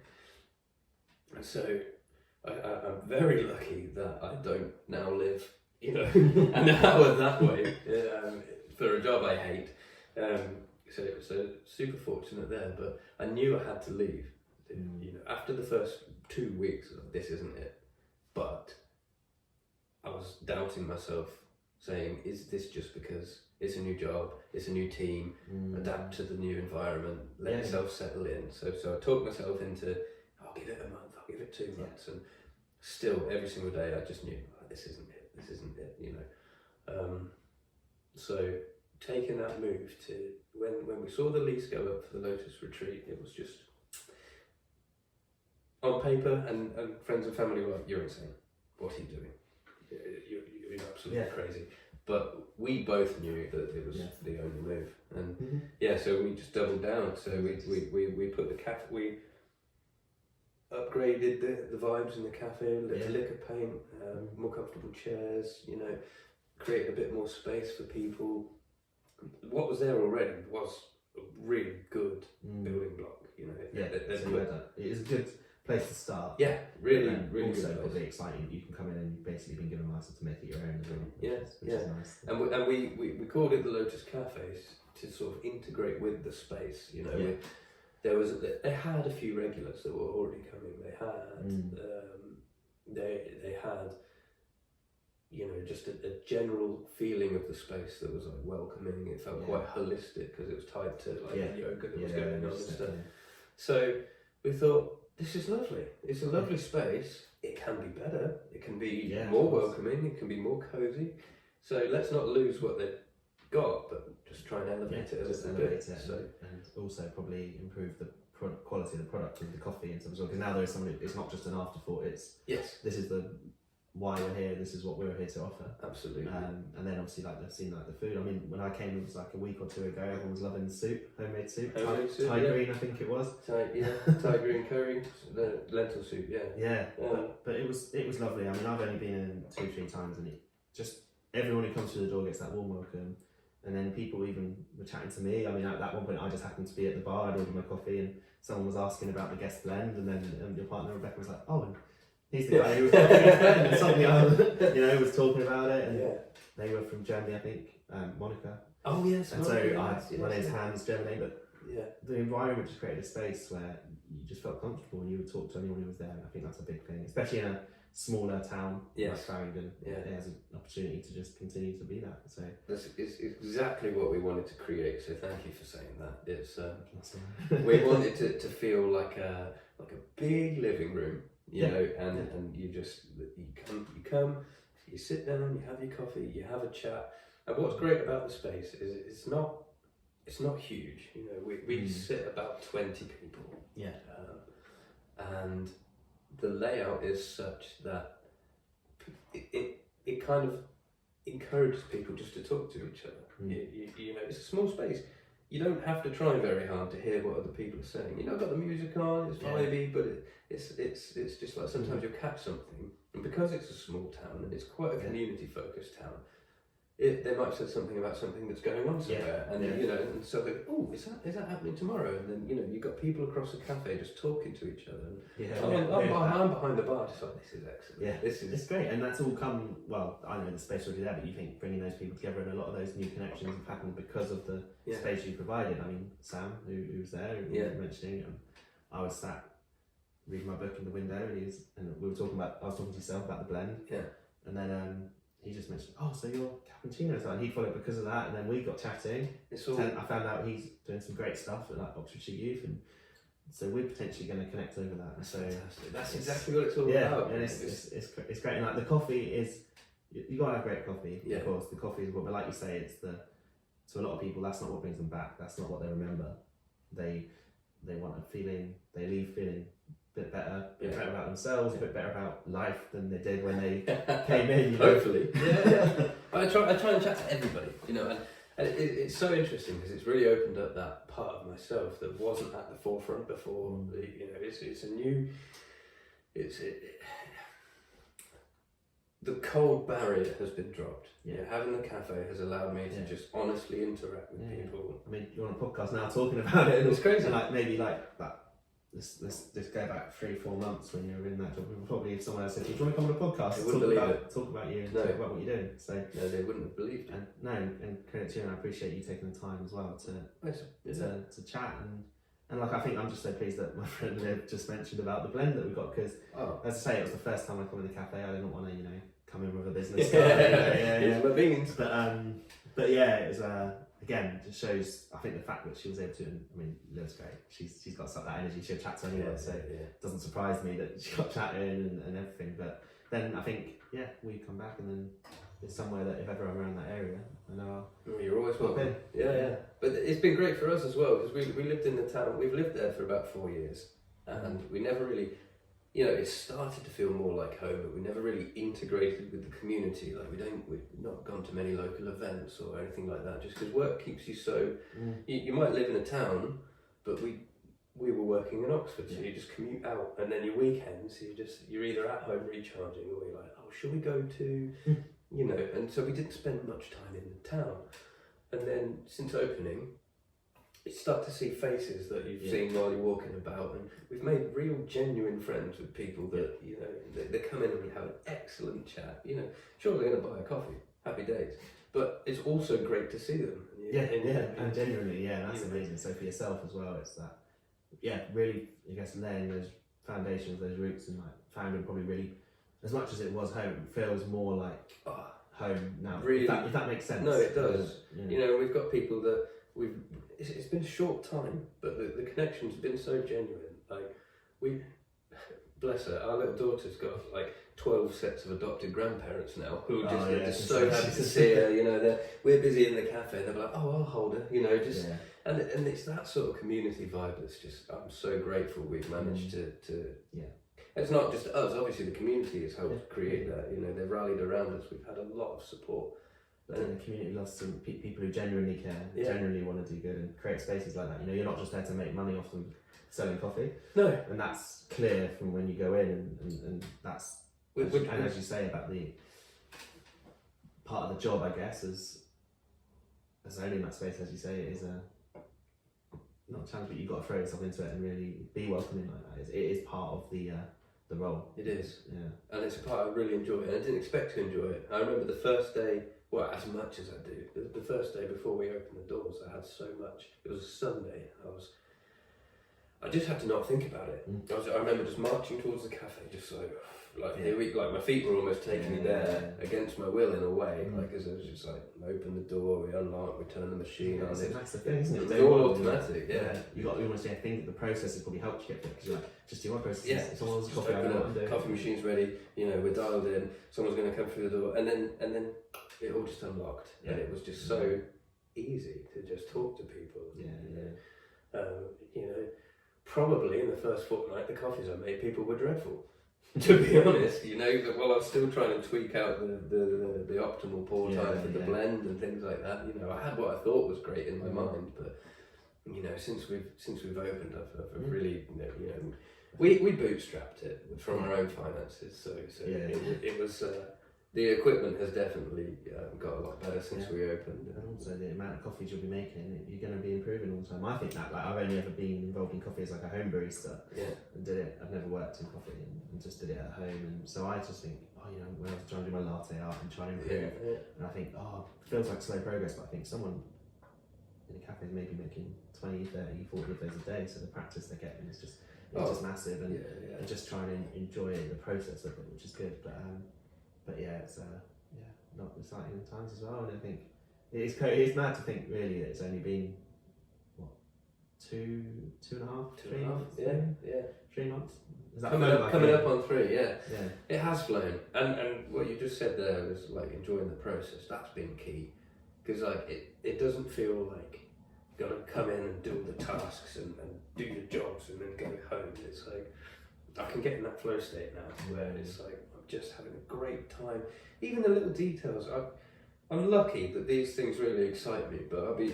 So I'm very lucky that I don't now live, an hour that way for a job I hate. So super fortunate there, but I knew I had to leave. After the first 2 weeks, this isn't it. But I was doubting myself, saying, is this just because it's a new job, it's a new team, adapt to the new environment, let yourself settle in. So I talked myself into, I'll give it a month, I'll give it 2 months, and still every single day I just knew, this isn't it, So taking that move to, when we saw the lease go up for the Lotus Retreat, it was just, on paper, and friends and family were like, you're insane, what are you doing? You're absolutely crazy. But we both knew that it was the only move, and so we just doubled down. So we put the cafe, we upgraded the vibes in the cafe, liquor paint, more comfortable chairs, created a bit more space for people. What was there already was a really good building block. It is good. place to start. Yeah, really, And really also good place. probably exciting. You can come in and basically been given a license to make it your own as well. Which is nice. And we called it the Lotus Cafe to sort of integrate with the space. You know, they had a few regulars that were already coming. They had they had, you know, just a general feeling of the space that was like welcoming. It felt quite holistic because it was tied to like yoga that was going on and stuff. So we thought, this is lovely. It's a lovely space. It can be better. It can be more welcoming. It can be more cozy. So let's not lose what they've got, but just try and elevate it a little bit. And also probably improve the quality of the product and the coffee and stuff as well. Because now there is something. It's not just an afterthought. It's this is the why we're here. This is what we're here to offer. Absolutely. And then obviously like they've seen like the food. I mean, when I came, it was like a week or two ago. Everyone was loving the soup, homemade soup, Thai green, I think it was. Thai green curry, the lentil soup. But it was lovely. I mean, I've only been in 2-3 times, and it just everyone who comes through the door gets that warm welcome. And then people even were chatting to me. I mean, at that one point, I just happened to be at the bar. I'd ordered my coffee, and someone was asking about the guest blend, and then your partner Rebecca was like, "Oh, and he's the guy who was talking about it," and something else, was talking about it, and they were from Germany, I think, Monica. Oh yes. And my name's Hans, Germany, but the environment just created a space where you just felt comfortable and you would talk to anyone who was there. And I think that's a big thing, especially in a smaller town like Faringdon. It has an opportunity to just continue to be that. So that's exactly what we wanted to create. So thank you for saying that. It's we wanted to feel like a big living room, you know, and you come, you sit down, you have your coffee, you have a chat. And what's great about the space is it's not huge. You know, we sit about 20 people. And the layout is such that it kind of encourages people just to talk to each other. You know, it's a small space. You don't have to try very hard to hear what other people are saying. You know, I've got the music on, it's vibey, but it's just like sometimes you'll catch something. And because it's a small town and it's quite a community focused town, they might say something about something that's going on somewhere, and you know, and so they, is that happening tomorrow? And then, you know, you've got people across the cafe just talking to each other. And I'm behind the bar, just like, this is excellent. It's great, and that's all come. Well, I know the space already there, but you think bringing those people together and a lot of those new connections have happened because of the space you provided. I mean, Sam, who was there, who was mentioning, I was sat reading my book in the window, and we were talking about. I was talking to yourself about the blend, and then. He just mentioned, so you're cappuccino, and he followed because of that, and then we got chatting. I found out he's doing some great stuff at like Oxfordshire Youth, and so we're potentially going to connect over that. That's fantastic. That's exactly what it's all about. And it's great. And like the coffee is, you got to have great coffee. Of course, the coffee is what, but like you say, it's to a lot of people that's not what brings them back. That's not what they remember. They want a feeling. They leave feeling a bit better about themselves, a bit better about life than they did when they came in. You know? Hopefully, I try and chat to everybody, you know, and it's so interesting because it's really opened up that part of myself that wasn't at the forefront before. You know, it's a new, the cold barrier has been dropped. You know, having the cafe has allowed me to just honestly interact with people. I mean, you're on a podcast now talking about it, and it's crazy. And like maybe like that. Let's go back 3-4 months when you were in that job. Probably if someone else said, "Do you want to come on a podcast? Talk about you and talk about what you're doing." So no, they wouldn't have believed it. And credit to you, and I appreciate you taking the time as well to chat and like I think I'm just so pleased that my friend Liv just mentioned about the blend that we got because as I say, it was the first time I come in the cafe. I didn't want to come in with a business card. My beans. But it was again, just shows, I think the fact that she was able to, I mean, Liv's great. She's got that energy, she'll chat to anyone, so it doesn't surprise me that she got chatting and everything. But then I think, we come back and then it's somewhere that if ever I'm around that area, I know you're always welcome. But it's been great for us as well, because we lived in the town, we've lived there for about 4 years, and we never really, it started to feel more like home, but we never really integrated with the community. Like we've not gone to many local events or anything like that, just because work keeps you so. You might live in a town, but we were working in Oxford, so you just commute out, and then your weekends you're either at home recharging, or you're like, shall we go to, and so we didn't spend much time in the town. And then since opening, you start to see faces that you've Yeah. seen while you're walking about, and we've made real genuine friends with people that, you know, they come in and we have an excellent chat. You know, sure, they're going to buy a coffee, happy days, but it's also great to see them. And genuinely, that's amazing. So for yourself as well, it's that, really, I guess, laying those foundations, those roots, and like Faringdon probably really, as much as it was home, feels more like home now. Really, if that makes sense. No, it does. You know, we've got people that it's been a short time, but the connection's been so genuine. Like, bless her, our little daughter's got like 12 sets of adopted grandparents now who are just so happy to see her. You know, we're busy in the cafe, and they're like, oh, I'll hold her. You know, just and it's that sort of community vibe that's just, I'm so grateful we've managed to. It's not just us. Obviously, the community has helped create that. You know, they've rallied around us. We've had a lot of support. But then the community loves some people who genuinely care, genuinely want to do good, and create spaces like that. You know, you're not just there to make money off them selling coffee. No. And that's clear from when you go in, and that's, as you say about the part of the job, I guess, as owning that space, as you say, it is not a challenge, but you've got to throw yourself into it and really be welcoming like that. It is part of the role. It is. Yeah. And it's a part I really enjoy, and I didn't expect to enjoy it. I remember the first day, well, as much as I do, the first day before we opened the doors, I had so much. It was a Sunday. I just had to not think about it. I remember just marching towards the cafe, just like my feet were almost taking me there against my will in a way. Like, as I was just like, open the door, we unlock, we turn the machine on. That's the thing, isn't it? It's all automatic. You almost think the process has probably helped you get there, because you're like, just do one process. Yeah. Someone's Just coffee, open up, coffee machine's ready. You know, we're dialed in. Someone's going to come through the door, and then it all just unlocked, and it was just so easy to just talk to people. You know, probably in the first fortnight, the coffees I made, people were dreadful. To be honest, you know, while I was still trying to tweak out the optimal pour time for the blend and things like that. You know, I had what I thought was great in my mind, but you know, since we've opened, I've really, you know, we bootstrapped it from our own finances, so it was. The equipment has definitely got a lot better since we opened. And also the amount of coffees you'll be making, you're going to be improving all the time. I think that, like, I've only ever been involved in coffee as like a home barista, and did it. I've never worked in coffee and just did it at home. And so I just think, you know, when I was trying to do my latte art and trying to improve, and I think, it feels like slow progress, but I think someone in a cafe is maybe making 20, 30, 40 of those a day, so the practice they're getting is just massive, and just trying to enjoy the process of it, which is good. But it's not exciting times as well, and I think it's mad to think really that it's only been what, two and a half, 3 months. 3 months. Is that coming up on 3? Yeah. It has flown, and what you just said there was like enjoying the process. That's been key, because like it doesn't feel like you've got to come in and do all the tasks and do your jobs and then go home. It's like I can get in that flow state now where it's like just having a great time. Even the little details. I'm lucky that these things really excite me, but I'll be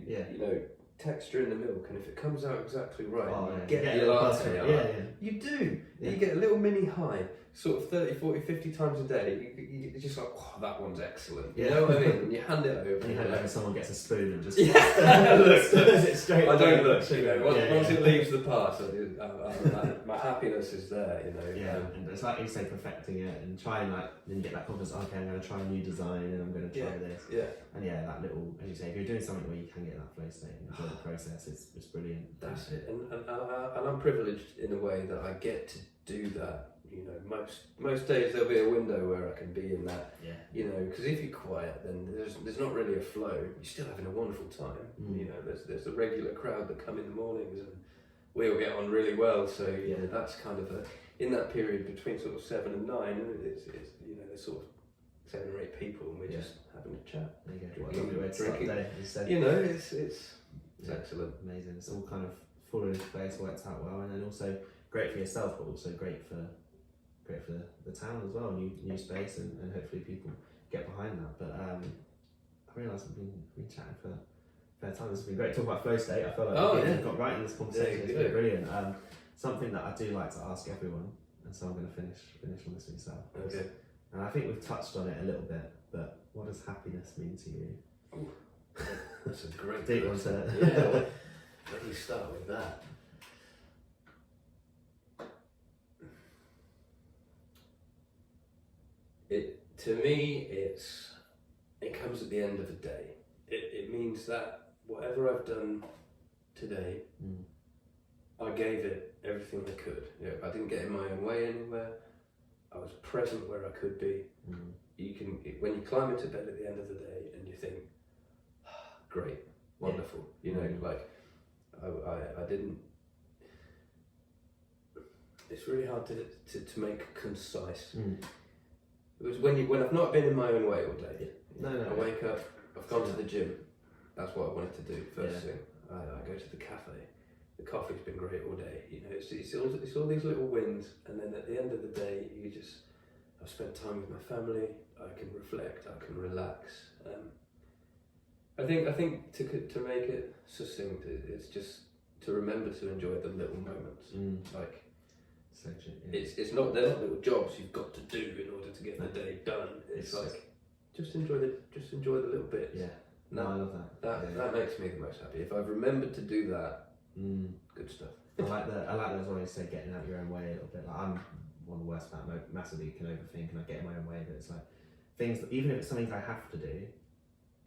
you know, texturing the milk, and if it comes out exactly right, you get your latte. You do. You get a little mini high, sort of 30, 40, 50 times a day. You're just like, that one's excellent. You know what I mean? And you hand it over. And someone gets a spoon and just it straight. I don't look. You know, once it leaves the part, my happiness is there. You know. And it's like you say, perfecting it and trying, like, then you get that confidence. Okay, I'm going to try a new design and I'm going to try this. And that little, as you say, if you're doing something where you can get that flow state and enjoy the process, it's brilliant. That's it. And I'm privileged in a way that I get to do that. You know, most days there'll be a window where I can be in that. You know, because if you're quiet, then there's not really a flow. You're still having a wonderful time. You know, there's a regular crowd that come in the mornings, and we all get on really well. So you know, that's kind of in that period between sort of 7 and 9. It's you know, there's sort of 7 or 8 people, and we're just having a chat. There you go. What a lovely way to start the day. You know, it's excellent. Amazing. It's all kind of fallen into place, worked out well, and then also great for yourself, but also great for the town as well. New space, and hopefully people get behind that. But I realise we've been chatting for a fair time. This has been great. Talk about flow state. I feel like we've got right in this conversation. It's been brilliant. Something that I do like to ask everyone, and so I'm going to finish on this with yourself. Okay. And I think we've touched on it a little bit, but what does happiness mean to you? That's a great deep one, isn't it? where do you start with that? To me, it comes at the end of the day. It means that whatever I've done today, I gave it everything I could. You know, I didn't get in my own way anywhere. I was present where I could be. When you climb into bed at the end of the day and you think, great, wonderful. You know, like I didn't. It's really hard to make concise. It was when I've not been in my own way all day. No. I wake up, I've gone to the gym. That's what I wanted to do first thing. I go to the cafe. The coffee's been great all day. You know, it's all these little wins, and then at the end of the day, I've spent time with my family. I can reflect. I can relax. I think to make it succinct, it's just to remember to enjoy the little moments. Like. It's not, they're not little jobs you've got to do in order to get the day done. It's like just enjoy the little bits. Yeah. No, I love that. That makes me the most happy. If I've remembered to do that, good stuff. I like those always say getting out your own way a little bit. Like I'm one of the worst about massively can overthink and I get in my own way, but it's like things that, even if it's something I have to do,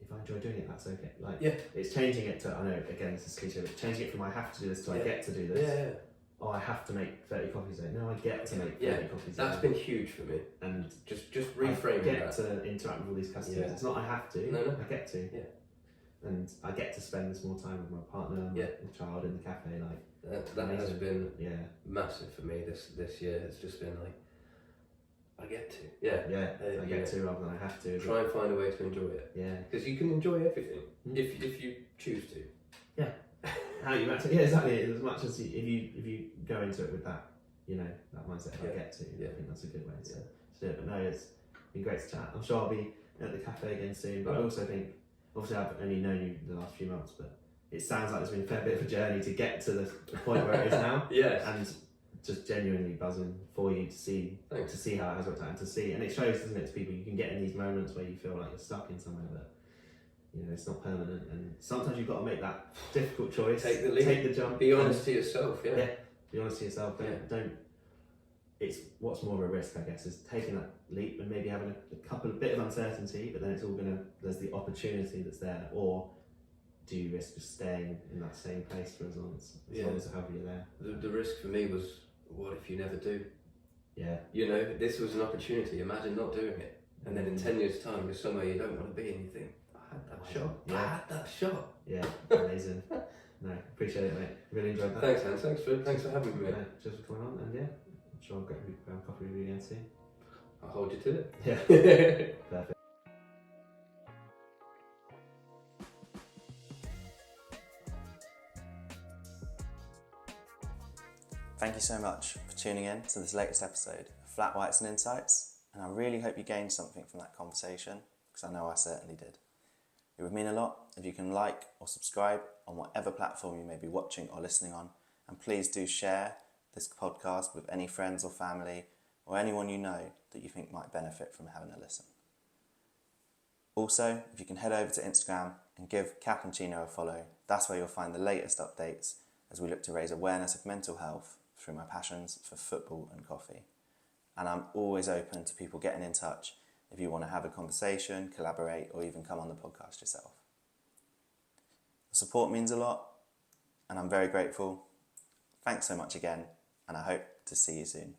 if I enjoy doing it, that's okay. Like it's changing it to, I know again this is cliche, but changing it from I have to do this to I get to do this. Oh, I have to make 30 coffees a day. No, I get to make 30 coffees a day. That's been huge for me. And just reframing that. I get to interact with all these customers. It's not I have to. No. I get to. Yeah. And I get to spend this more time with my partner, my child in the cafe. Like that has been massive for me this year. It's just been like I get to. I get to rather than I have to. Try and find a way to enjoy it. Yeah. Because you can enjoy everything if you choose to. Yeah. How you exactly. As much as if you go into it with that, that mindset. I get to. I think that's a good way to do it. But no, it's been great to chat. I'm sure I'll be at the cafe again soon. But I also think, obviously, I've only known you the last few months, but it sounds like there's been a fair bit of a journey to get to the point where it is now. And just genuinely buzzing for you to see how it has worked out and to see, and it shows, doesn't it, to people you can get in these moments where you feel like you're stuck in somewhere that. It's not permanent, and sometimes you've got to make that difficult choice. Take the leap. Take the jump. Be honest to yourself. Yeah. Be honest to yourself. Don't. It's what's more of a risk, I guess, is taking that leap and maybe having a bit of uncertainty, but then it's all there's the opportunity that's there. Or do you risk just staying in that same place for as long as however you're there? The risk for me was, what if you never do? Yeah. This was an opportunity. Imagine not doing it, and then in 10 years' time, you're somewhere you don't want to be, and you think. I had that shot. Yeah, amazing. No, appreciate it, mate. Really enjoyed that. Thanks, Hans. Thanks for having me. Just for coming on, and I'm sure I'll get a coffee with you again soon. I'll hold you to it. Yeah. Perfect. Thank you so much for tuning in to this latest episode of Flat Whites and Insights, and I really hope you gained something from that conversation, because I know I certainly did. It would mean a lot if you can like or subscribe on whatever platform you may be watching or listening on, and please do share this podcast with any friends or family or anyone you know that you think might benefit from having a listen. Also, if you can head over to Instagram and give Cappuccino a follow, that's where you'll find the latest updates as we look to raise awareness of mental health through my passions for football and coffee. And I'm always open to people getting in touch if you want to have a conversation, collaborate, or even come on the podcast yourself. The support means a lot, and I'm very grateful. Thanks so much again, and I hope to see you soon.